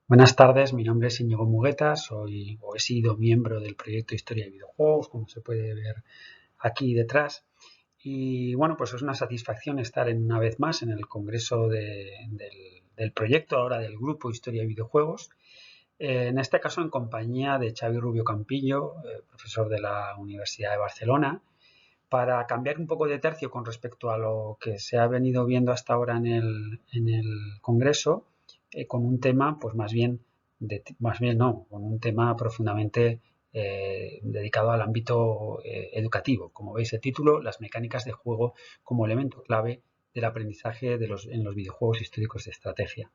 Buenas tardes, mi nombre es Íñigo Mugueta, soy o he sido miembro del proyecto Historia de Videojuegos, como se puede ver aquí detrás. Y bueno, pues es una satisfacción estar una vez más en el congreso del proyecto, ahora del grupo Historia de Videojuegos. En este caso en compañía de Xavi Rubio Campillo, profesor de la Universidad de Barcelona, para cambiar un poco de tercio con respecto a lo que se ha venido viendo hasta ahora en el Congreso, con un tema, pues más bien no, con un tema profundamente dedicado al ámbito educativo. Como veis el título, las mecánicas de juego como elemento clave del aprendizaje en los videojuegos históricos de estrategia.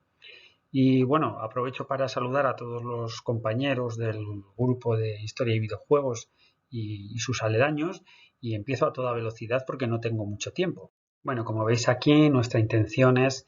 Y bueno, aprovecho para saludar a todos los compañeros del grupo de Historia y Videojuegos y sus aledaños y empiezo a toda velocidad porque no tengo mucho tiempo. Bueno, como veis aquí, nuestra intención es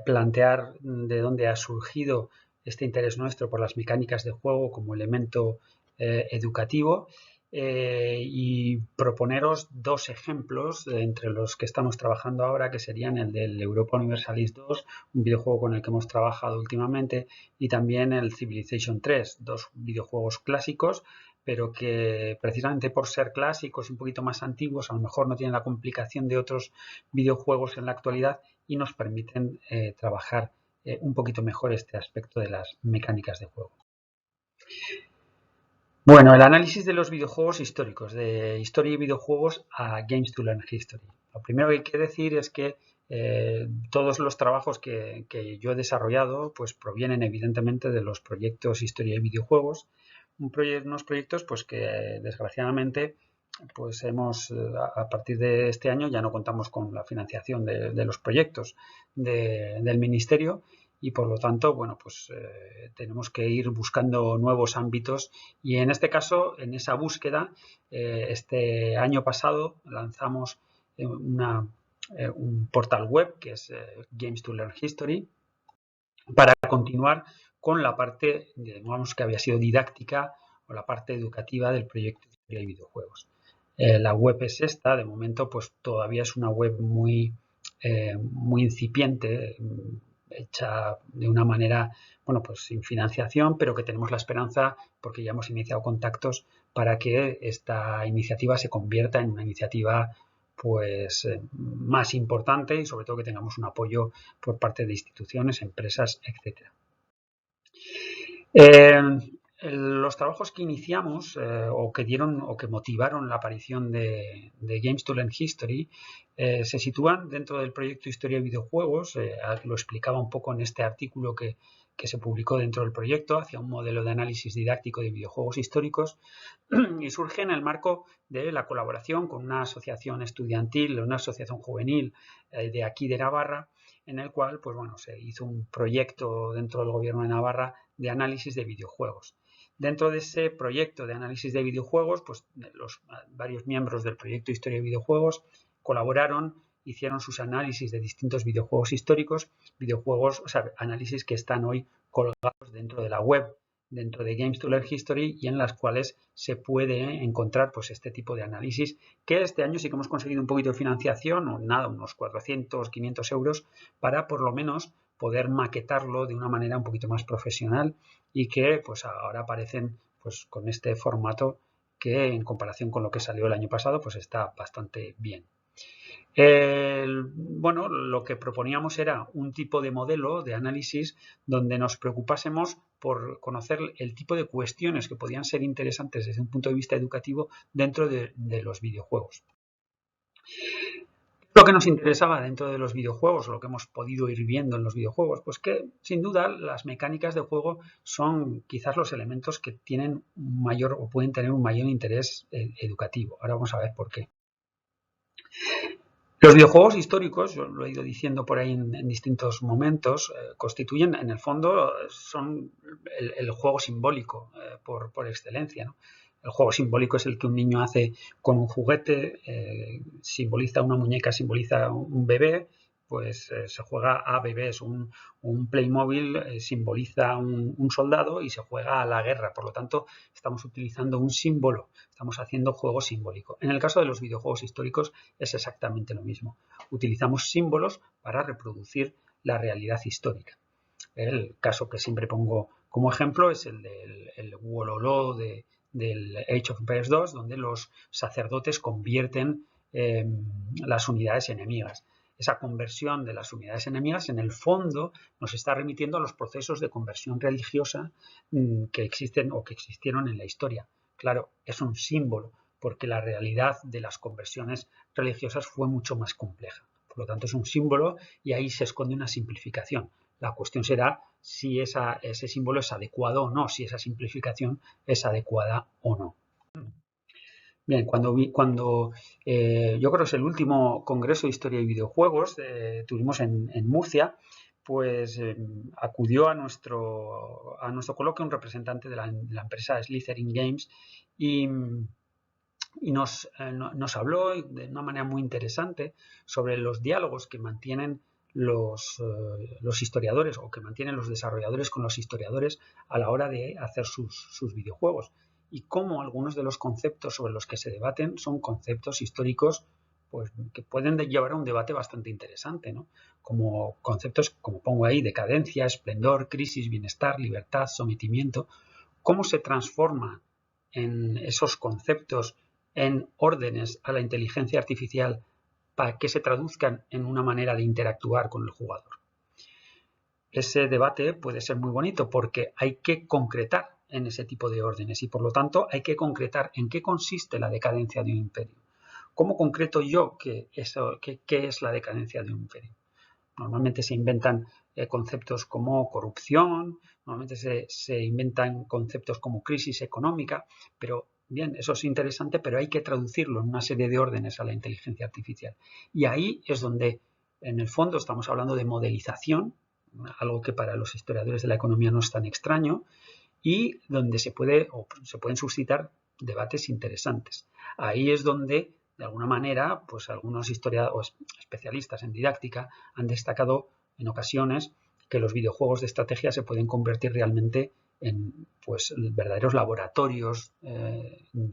plantear de dónde ha surgido este interés nuestro por las mecánicas de juego como elemento educativo y proponeros dos ejemplos entre los que estamos trabajando ahora, que serían el del Europa Universalis 2, un videojuego con el que hemos trabajado últimamente, y también el Civilization 3, dos videojuegos clásicos, pero que precisamente por ser clásicos y un poquito más antiguos, a lo mejor no tienen la complicación de otros videojuegos en la actualidad y nos permiten trabajar un poquito mejor este aspecto de las mecánicas de juego. Bueno, el análisis de los videojuegos históricos, de historia y videojuegos a Games to Learn History. Lo primero que hay que decir es que todos los trabajos que yo he desarrollado pues provienen evidentemente de los proyectos Historia y Videojuegos, unos proyectos pues que desgraciadamente pues a partir de este año ya no contamos con la financiación de los proyectos del Ministerio y por lo tanto, bueno, pues tenemos que ir buscando nuevos ámbitos y en este caso, en esa búsqueda, este año pasado lanzamos un portal web que es Games to Learn History para continuar con la parte, digamos, que había sido didáctica o la parte educativa del proyecto de historia y videojuegos. La web es esta, de momento pues todavía es una web muy incipiente, hecha de una manera, bueno, pues sin financiación, pero que tenemos la esperanza, porque ya hemos iniciado contactos, para que esta iniciativa se convierta en una iniciativa pues más importante y sobre todo que tengamos un apoyo por parte de instituciones, empresas, etcétera. Los trabajos que iniciamos o que motivaron la aparición de Games to Learn History se sitúan dentro del proyecto Historia y Videojuegos. Lo explicaba un poco en este artículo que se publicó dentro del proyecto hacia un modelo de análisis didáctico de videojuegos históricos y surge en el marco de la colaboración con una asociación estudiantil, una asociación juvenil de aquí de Navarra, en el cual pues bueno, se hizo un proyecto dentro del gobierno de Navarra de análisis de videojuegos. Dentro de ese proyecto de análisis de videojuegos, pues los varios miembros del proyecto Historia de Videojuegos colaboraron, hicieron sus análisis de distintos videojuegos históricos, videojuegos, o sea, análisis que están hoy colgados dentro de la web, dentro de Games to Learn History y en las cuales se puede encontrar pues este tipo de análisis que este año sí que hemos conseguido un poquito de financiación, o nada, unos 400, 500 euros para por lo menos poder maquetarlo de una manera un poquito más profesional y que pues ahora aparecen pues con este formato que en comparación con lo que salió el año pasado pues está bastante bien. Bueno, lo que proponíamos era un tipo de modelo de análisis donde nos preocupásemos por conocer el tipo de cuestiones que podían ser interesantes desde un punto de vista educativo dentro de los videojuegos. Lo que nos interesaba dentro de los videojuegos, lo que hemos podido ir viendo en los videojuegos, pues que sin duda las mecánicas de juego son quizás los elementos que tienen un mayor o pueden tener un mayor interés educativo. Ahora vamos a ver por qué. Los videojuegos históricos, yo lo he ido diciendo por ahí en distintos momentos, constituyen, en el fondo, son el juego simbólico por excelencia, ¿no? El juego simbólico es el que un niño hace con un juguete, simboliza una muñeca, simboliza un bebé, pues se juega a bebés. Un Playmobil simboliza un soldado y se juega a la guerra. Por lo tanto, estamos utilizando un símbolo, estamos haciendo juego simbólico. En el caso de los videojuegos históricos es exactamente lo mismo. Utilizamos símbolos para reproducir la realidad histórica. El caso que siempre pongo como ejemplo es el del Wololo del Age of Empires 2, donde los sacerdotes convierten las unidades enemigas. Esa conversión de las unidades enemigas, en el fondo, nos está remitiendo a los procesos de conversión religiosa que existen o que existieron en la historia. Claro, es un símbolo, porque la realidad de las conversiones religiosas fue mucho más compleja. Por lo tanto, es un símbolo y ahí se esconde una simplificación. La cuestión será si ese símbolo es adecuado o no, si esa simplificación es adecuada o no. Bien, yo creo que es el último Congreso de Historia y Videojuegos tuvimos en Murcia, pues acudió a nuestro coloquio un representante de la empresa Slytherin Games y, nos habló de una manera muy interesante sobre los diálogos que mantienen los historiadores o que mantienen los desarrolladores con los historiadores a la hora de hacer sus videojuegos y cómo algunos de los conceptos sobre los que se debaten son conceptos históricos pues, que pueden llevar a un debate bastante interesante, ¿no? Como conceptos, como pongo ahí, decadencia, esplendor, crisis, bienestar, libertad, sometimiento, cómo se transforma en esos conceptos en órdenes a la inteligencia artificial para que se traduzcan en una manera de interactuar con el jugador. Ese debate puede ser muy bonito porque hay que concretar en ese tipo de órdenes y por lo tanto hay que concretar en qué consiste la decadencia de un imperio. ¿Cómo concreto yo qué es la decadencia de un imperio? Normalmente se inventan conceptos como corrupción, normalmente se inventan conceptos como crisis económica, pero bien, eso es interesante, pero hay que traducirlo en una serie de órdenes a la inteligencia artificial. Y ahí es donde, en el fondo, estamos hablando de modelización, algo que para los historiadores de la economía no es tan extraño, y donde se pueden suscitar debates interesantes. Ahí es donde, de alguna manera, pues algunos historiadores o especialistas en didáctica han destacado en ocasiones que los videojuegos de estrategia se pueden convertir realmente en pues, verdaderos laboratorios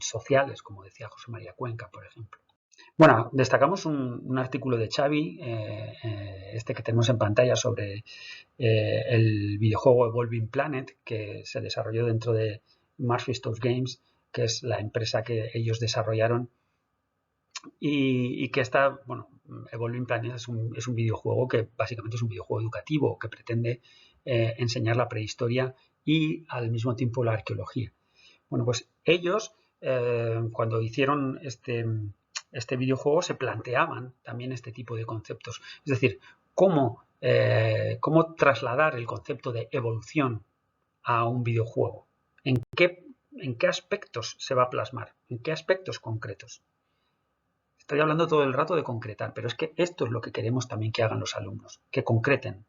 sociales, como decía José María Cuenca, por ejemplo. Bueno, destacamos un artículo de Xavi, este que tenemos en pantalla sobre el videojuego Evolving Planet, que se desarrolló dentro de Murphy-Stokes Games, que es la empresa que ellos desarrollaron y que está, bueno, Evolving Planet es un videojuego que básicamente es un videojuego educativo que pretende enseñar la prehistoria y al mismo tiempo la arqueología. Bueno, pues ellos cuando hicieron este videojuego se planteaban también este tipo de conceptos. Es decir, cómo trasladar el concepto de evolución a un videojuego. ¿En qué aspectos se va a plasmar? ¿En qué aspectos concretos? Estoy hablando todo el rato de concretar, pero es que esto es lo que queremos también que hagan los alumnos, que concreten.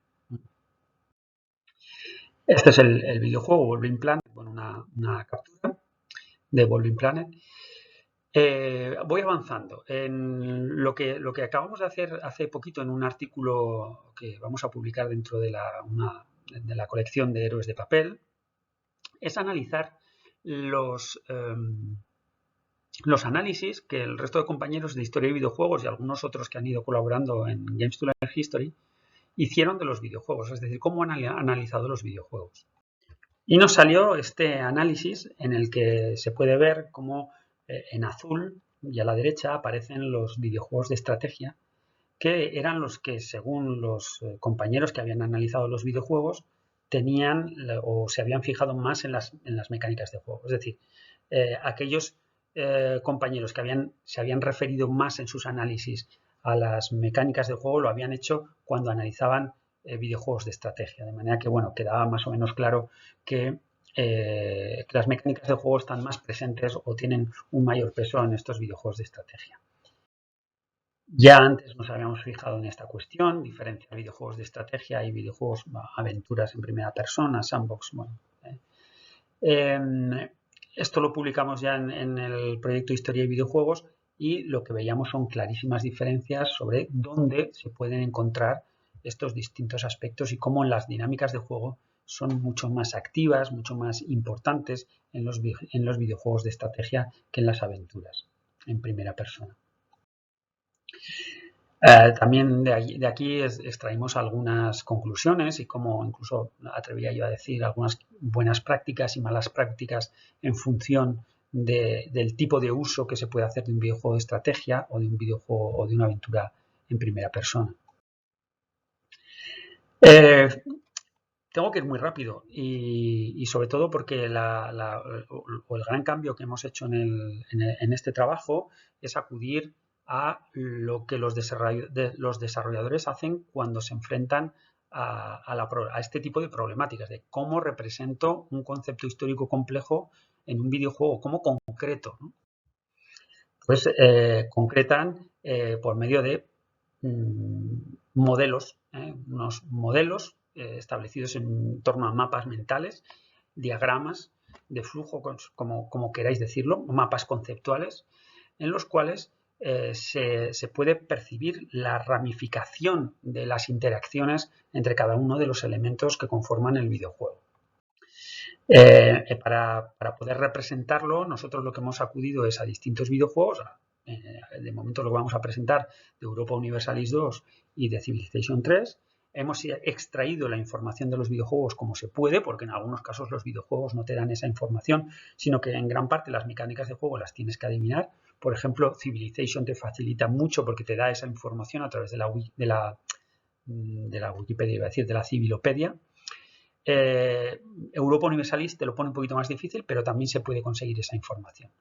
Este es el videojuego Evolving Planet, bueno, una captura de Evolving Planet. Voy avanzando. En lo que acabamos de hacer hace poquito en un artículo que vamos a publicar dentro de la colección de Héroes de Papel, es analizar los análisis que el resto de compañeros de Historia y Videojuegos y algunos otros que han ido colaborando en Games to Learn History hicieron de los videojuegos, es decir, cómo han analizado los videojuegos. Y nos salió este análisis en el que se puede ver cómo en azul y a la derecha aparecen los videojuegos de estrategia, que eran los que, según los compañeros que habían analizado los videojuegos, tenían o se habían fijado más en las mecánicas de juego. Es decir, aquellos compañeros que se habían referido más en sus análisis a las mecánicas de juego lo habían hecho cuando analizaban videojuegos de estrategia. De manera que, bueno, quedaba más o menos claro que las mecánicas de juego están más presentes o tienen un mayor peso en estos videojuegos de estrategia. Ya antes nos habíamos fijado en esta cuestión, diferencia videojuegos de estrategia y videojuegos aventuras en primera persona, sandbox. Bueno, esto lo publicamos ya en el proyecto Historia y Videojuegos y lo que veíamos son clarísimas diferencias sobre dónde se pueden encontrar estos distintos aspectos y cómo en las dinámicas de juego son mucho más activas, mucho más importantes en los videojuegos de estrategia que en las aventuras en primera persona. También de aquí extraímos algunas conclusiones y como incluso atrevía yo a decir algunas buenas prácticas y malas prácticas en función del tipo de uso que se puede hacer de un videojuego de estrategia o de un videojuego o de una aventura en primera persona. Eh, Tengo que ir muy rápido y sobre todo porque el gran cambio que hemos hecho en este trabajo es acudir a lo que los desarrolladores hacen cuando se enfrentan a este tipo de problemáticas, de cómo represento un concepto histórico complejo en un videojuego, cómo concreto, ¿no? Pues concretan por medio de modelos, unos modelos establecidos en torno a mapas mentales, diagramas de flujo, como queráis decirlo, mapas conceptuales, en los cuales se puede percibir la ramificación de las interacciones entre cada uno de los elementos que conforman el videojuego. Para poder representarlo, nosotros lo que hemos acudido es a distintos videojuegos. De momento lo que vamos a presentar de Europa Universalis 2 y de Civilization 3. Hemos extraído la información de los videojuegos como se puede, porque en algunos casos los videojuegos no te dan esa información, sino que en gran parte las mecánicas de juego las tienes que adivinar. Por ejemplo, Civilization te facilita mucho porque te da esa información a través de la Wikipedia, iba a decir, de la Civilopedia. Europa Universalis te lo pone un poquito más difícil, pero también se puede conseguir esa información.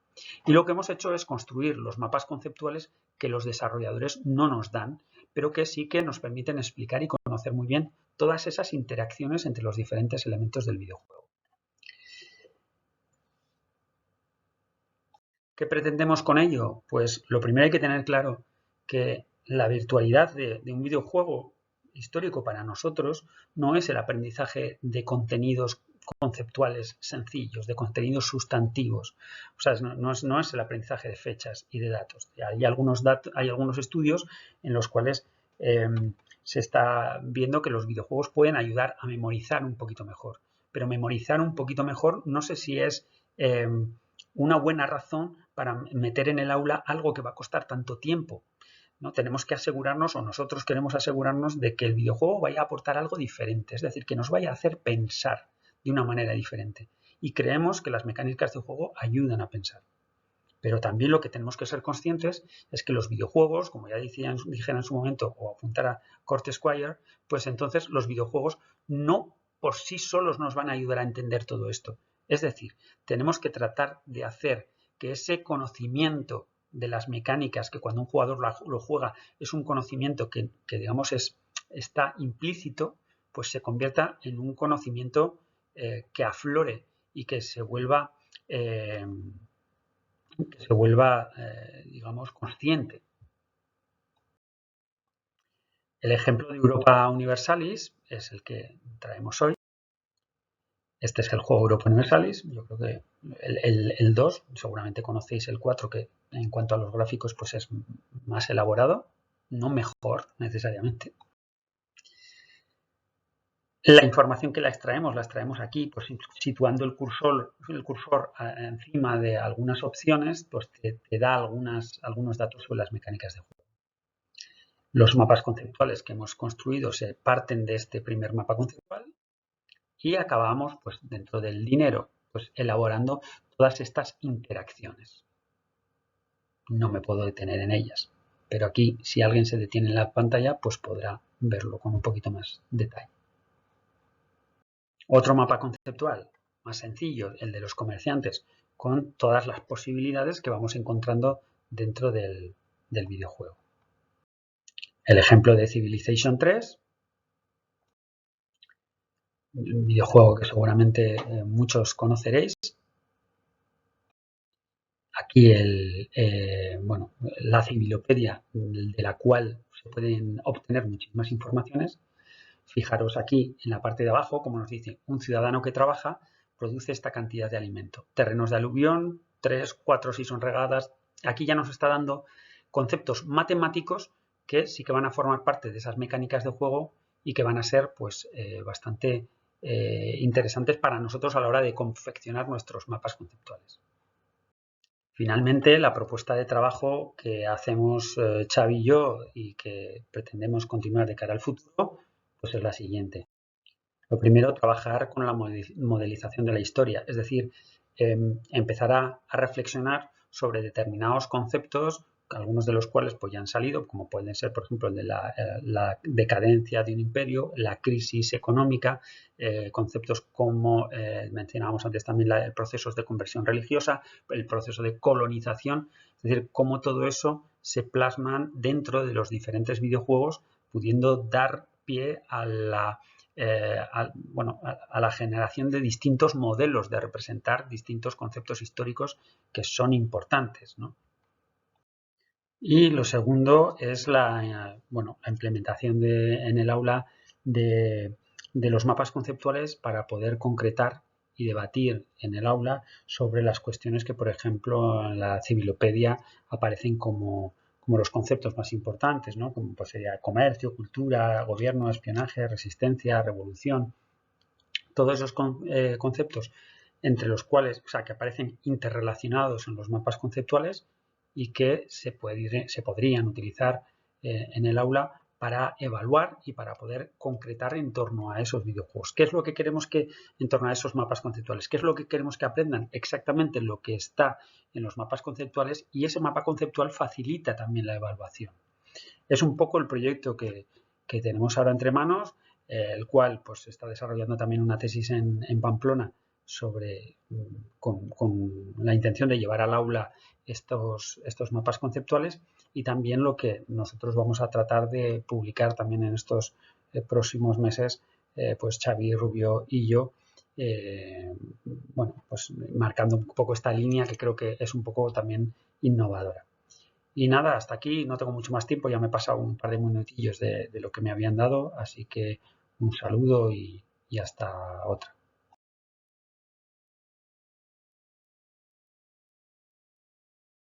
Y lo que hemos hecho es construir los mapas conceptuales que los desarrolladores no nos dan, pero que sí que nos permiten explicar y conocer muy bien todas esas interacciones entre los diferentes elementos del videojuego. ¿Qué pretendemos con ello? Pues lo primero hay que tener claro que la virtualidad de un videojuego histórico para nosotros no es el aprendizaje de contenidos conceptuales sencillos, de contenidos sustantivos. O sea, no es el aprendizaje de fechas y de datos. Hay algunos estudios en los cuales se está viendo que los videojuegos pueden ayudar a memorizar un poquito mejor. Pero memorizar un poquito mejor no sé si es una buena razón para meter en el aula algo que va a costar tanto tiempo, ¿no? Tenemos que asegurarnos, o nosotros queremos asegurarnos, de que el videojuego vaya a aportar algo diferente, es decir, que nos vaya a hacer pensar de una manera diferente. Y creemos que las mecánicas de juego ayudan a pensar. Pero también lo que tenemos que ser conscientes es que los videojuegos, como ya dijera en su momento, o apuntar a Kurt Squire, pues entonces los videojuegos no por sí solos nos van a ayudar a entender todo esto. Es decir, tenemos que tratar de hacer que ese conocimiento de las mecánicas, que cuando un jugador lo juega es un conocimiento que digamos está implícito, pues se convierta en un conocimiento que aflore y que se vuelva digamos, consciente. El ejemplo de Europa Universalis es el que traemos hoy. Este es el juego Europa Universalis. Yo creo que el 2, seguramente conocéis el 4, que en cuanto a los gráficos pues es más elaborado, no mejor necesariamente. La información que la extraemos aquí, pues situando el cursor encima de algunas opciones, pues te da algunos datos sobre las mecánicas de juego. Los mapas conceptuales que hemos construido se parten de este primer mapa conceptual y acabamos, pues, dentro del dinero, pues, elaborando todas estas interacciones. No me puedo detener en ellas, pero aquí, si alguien se detiene en la pantalla, pues podrá verlo con un poquito más detalle. Otro mapa conceptual más sencillo, el de los comerciantes, con todas las posibilidades que vamos encontrando dentro del videojuego. El ejemplo de Civilization 3, un videojuego que seguramente muchos conoceréis. Aquí la Civilopedia, de la cual se pueden obtener muchísimas informaciones. Fijaros aquí en la parte de abajo, como nos dice, un ciudadano que trabaja produce esta cantidad de alimento. Terrenos de aluvión, 3, 4 si son regadas. Aquí ya nos está dando conceptos matemáticos que sí que van a formar parte de esas mecánicas de juego y que van a ser pues bastante interesantes para nosotros a la hora de confeccionar nuestros mapas conceptuales. Finalmente, la propuesta de trabajo que hacemos Xavi y yo y que pretendemos continuar de cara al futuro, pues es la siguiente. Lo primero, trabajar con la modelización de la historia, es decir, empezar a reflexionar sobre determinados conceptos, algunos de los cuales pues, ya han salido, como pueden ser, por ejemplo, el de la decadencia de un imperio, la crisis económica, conceptos como mencionábamos antes también el proceso de conversión religiosa, el proceso de colonización, es decir, cómo todo eso se plasman dentro de los diferentes videojuegos, pudiendo dar pie a la generación de distintos modelos de representar distintos conceptos históricos que son importantes, ¿no? Y lo segundo es la implementación en el aula de los mapas conceptuales para poder concretar y debatir en el aula sobre las cuestiones que, por ejemplo, en la civilopedia aparecen como los conceptos más importantes, ¿no? Como pues, sería comercio, cultura, gobierno, espionaje, resistencia, revolución. Todos esos conceptos entre los cuales, o sea, que aparecen interrelacionados en los mapas conceptuales y que se podrían utilizar en el aula para evaluar y para poder concretar en torno a esos videojuegos. ¿Qué es lo que queremos que en torno a esos mapas conceptuales? ¿Qué es lo que queremos que aprendan? Exactamente lo que está en los mapas conceptuales, y ese mapa conceptual facilita también la evaluación. Es un poco el proyecto que tenemos ahora entre manos, el cual pues está desarrollando también una tesis en Pamplona sobre con la intención de llevar al aula estos mapas conceptuales, y también lo que nosotros vamos a tratar de publicar también en estos próximos meses, pues Xavi Rubio y yo, bueno, pues marcando un poco esta línea que creo que es un poco también innovadora. Y nada, hasta aquí, no tengo mucho más tiempo, ya me he pasado un par de minutillos de lo que me habían dado, así que un saludo y hasta otra.